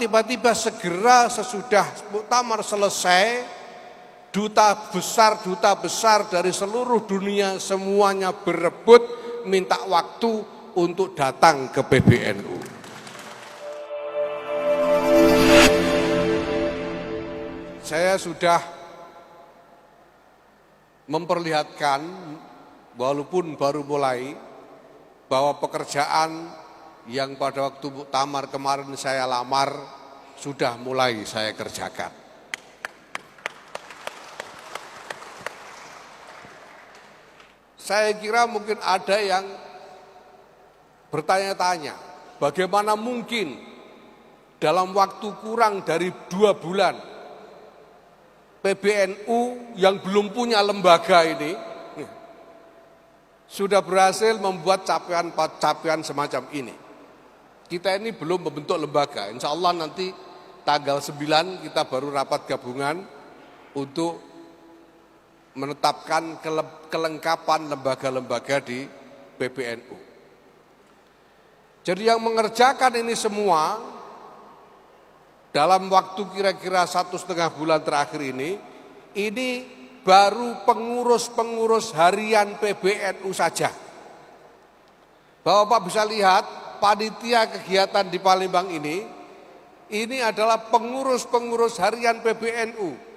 tiba-tiba segera sesudah muktamar selesai, duta besar dari seluruh dunia semuanya berebut minta waktu untuk datang ke PBNU. Saya sudah memperlihatkan, walaupun baru mulai, bahwa pekerjaan yang pada waktu muktamar kemarin saya lamar sudah mulai saya kerjakan. Saya kira mungkin ada yang bertanya-tanya, bagaimana mungkin dalam waktu kurang dari 2 bulan PBNU yang belum punya lembaga ini sudah berhasil membuat capaian semacam ini. Kita ini belum membentuk lembaga, insya Allah nanti tanggal 9 kita baru rapat gabungan untuk menetapkan kelengkapan lembaga-lembaga di PBNU. Jadi yang mengerjakan ini semua dalam waktu kira-kira 1,5 bulan terakhir ini baru pengurus-pengurus harian PBNU saja. Bapak bisa lihat panitia kegiatan di Palembang ini adalah pengurus-pengurus harian PBNU.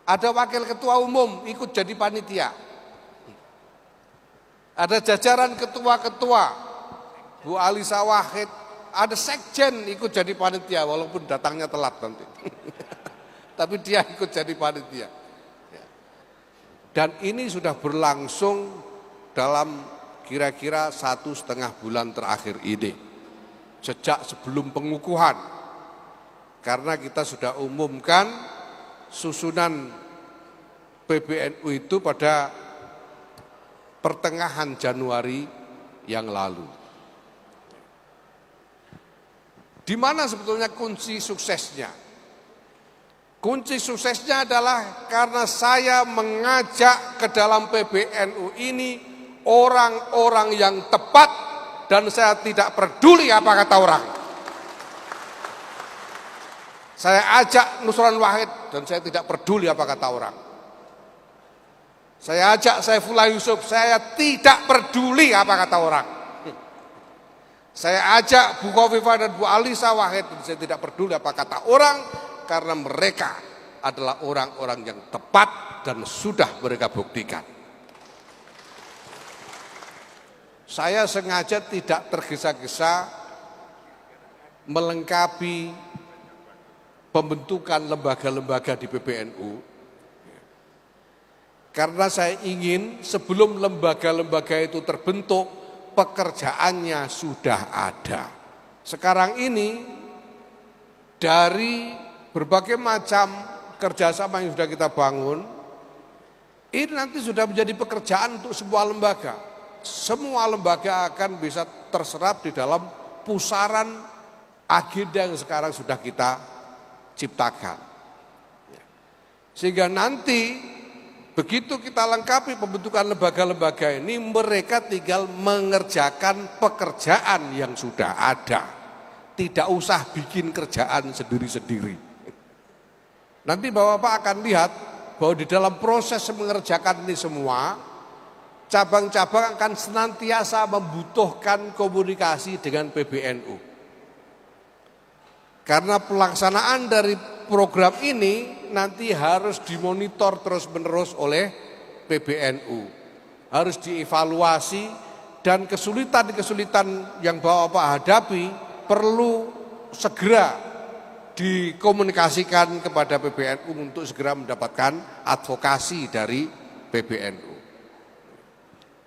Ada wakil ketua umum ikut jadi panitia. Ada jajaran ketua-ketua, Bu Alisa Wahid, ada sekjen ikut jadi panitia walaupun datangnya telat nanti. Tapi dia ikut jadi panitia. Dan ini sudah berlangsung dalam kira-kira 1,5 bulan terakhir ini. Sejak sebelum pengukuhan. Karena kita sudah umumkan susunan PBNU itu pada pertengahan Januari yang lalu. Di mana sebetulnya kunci suksesnya? Kunci suksesnya adalah karena saya mengajak ke dalam PBNU ini orang-orang yang tepat dan saya tidak peduli apa kata orang. Saya ajak Nusron Wahid dan saya tidak peduli apa kata orang. Saya ajak Saifullah Yusuf, saya tidak peduli apa kata orang. Saya ajak Bu Khofifah dan Bu Alisa Wahid dan saya tidak peduli apa kata orang, karena mereka adalah orang-orang yang tepat dan sudah mereka buktikan. Saya sengaja tidak tergesa-gesa melengkapi pembentukan lembaga-lembaga di PBNU, karena saya ingin sebelum lembaga-lembaga itu terbentuk, pekerjaannya sudah ada. Sekarang ini dari berbagai macam kerjasama yang sudah kita bangun, ini nanti sudah menjadi pekerjaan untuk sebuah lembaga. Semua lembaga akan bisa terserap di dalam pusaran agenda yang sekarang sudah kita ciptakan. Sehingga nanti begitu kita lengkapi pembentukan lembaga-lembaga ini, mereka tinggal mengerjakan pekerjaan yang sudah ada. Tidak usah bikin kerjaan sendiri-sendiri. Nanti Bapak-Bapak akan lihat bahwa di dalam proses mengerjakan ini semua, cabang-cabang akan senantiasa membutuhkan komunikasi dengan PBNU. Karena pelaksanaan dari program ini nanti harus dimonitor terus-menerus oleh PBNU. Harus dievaluasi dan kesulitan-kesulitan yang Bapak hadapi perlu segera dikomunikasikan kepada PBNU untuk segera mendapatkan advokasi dari PBNU.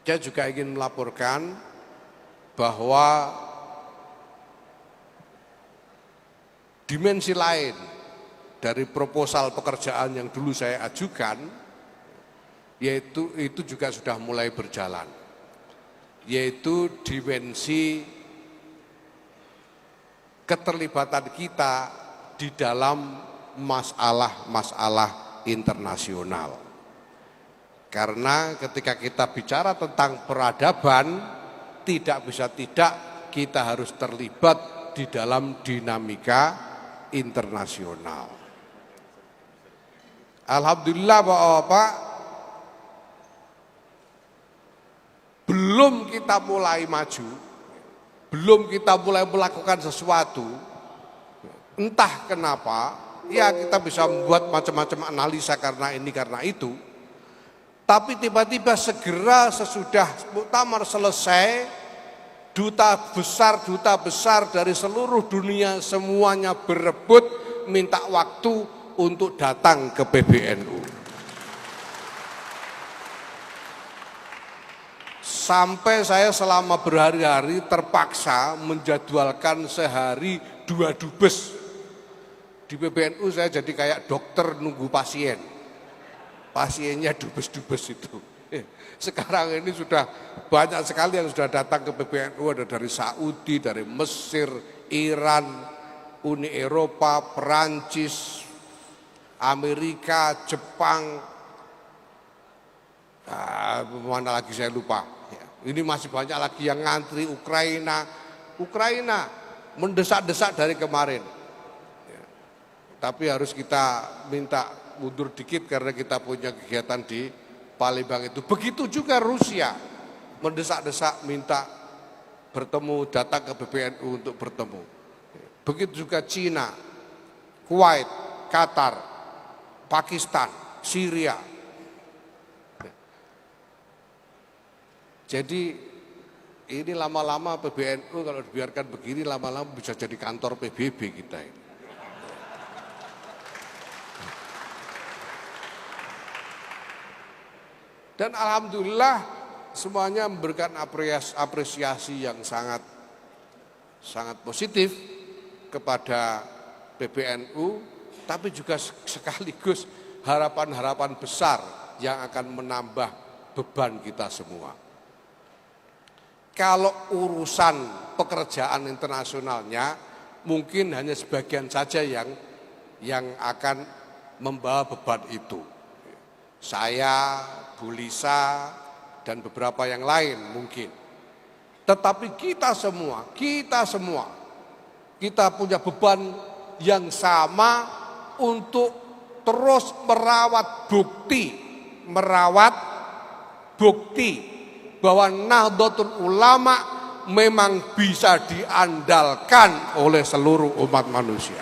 Saya juga ingin melaporkan bahwa dimensi lain dari proposal pekerjaan yang dulu saya ajukan, yaitu itu juga sudah mulai berjalan, yaitu dimensi keterlibatan kita di dalam masalah-masalah internasional. Karena ketika kita bicara tentang peradaban, tidak bisa tidak kita harus terlibat di dalam dinamika internasional. Alhamdulillah Bapak, belum kita mulai maju, belum kita mulai melakukan sesuatu, entah kenapa, ya kita bisa membuat macam-macam analisa karena ini karena itu, tapi tiba-tiba segera sesudah muktamar selesai, duta besar dari seluruh dunia semuanya berebut minta waktu untuk datang ke PBNU. Sampai saya selama berhari-hari terpaksa menjadwalkan sehari 2 dubes. Di PBNU saya jadi kayak dokter nunggu pasien. Pasiennya dubes-dubes itu. Sekarang ini sudah banyak sekali yang sudah datang ke PBNU, ada dari Saudi, dari Mesir, Iran, Uni Eropa, Perancis, Amerika, Jepang, mana lagi saya lupa. Ini masih banyak lagi yang ngantri, Ukraina mendesak-desak dari kemarin. Tapi harus kita minta mundur dikit karena kita punya kegiatan di Palembang itu. Begitu juga Rusia mendesak-desak minta bertemu, datang ke PBNU untuk bertemu. Begitu juga Cina, Kuwait, Qatar, Pakistan, Syria. Jadi ini lama-lama PBNU kalau dibiarkan begini lama-lama bisa jadi kantor PBB kita ini. Dan alhamdulillah semuanya memberikan apresiasi yang sangat positif kepada PBNU, tapi juga sekaligus harapan-harapan besar yang akan menambah beban kita semua. Kalau urusan pekerjaan internasionalnya mungkin hanya sebagian saja yang akan membawa beban itu. Saya, Bu Lisa, dan beberapa yang lain mungkin. Tetapi kita semua, kita punya beban yang sama untuk terus merawat bukti bahwa Nahdlatul Ulama memang bisa diandalkan oleh seluruh umat manusia.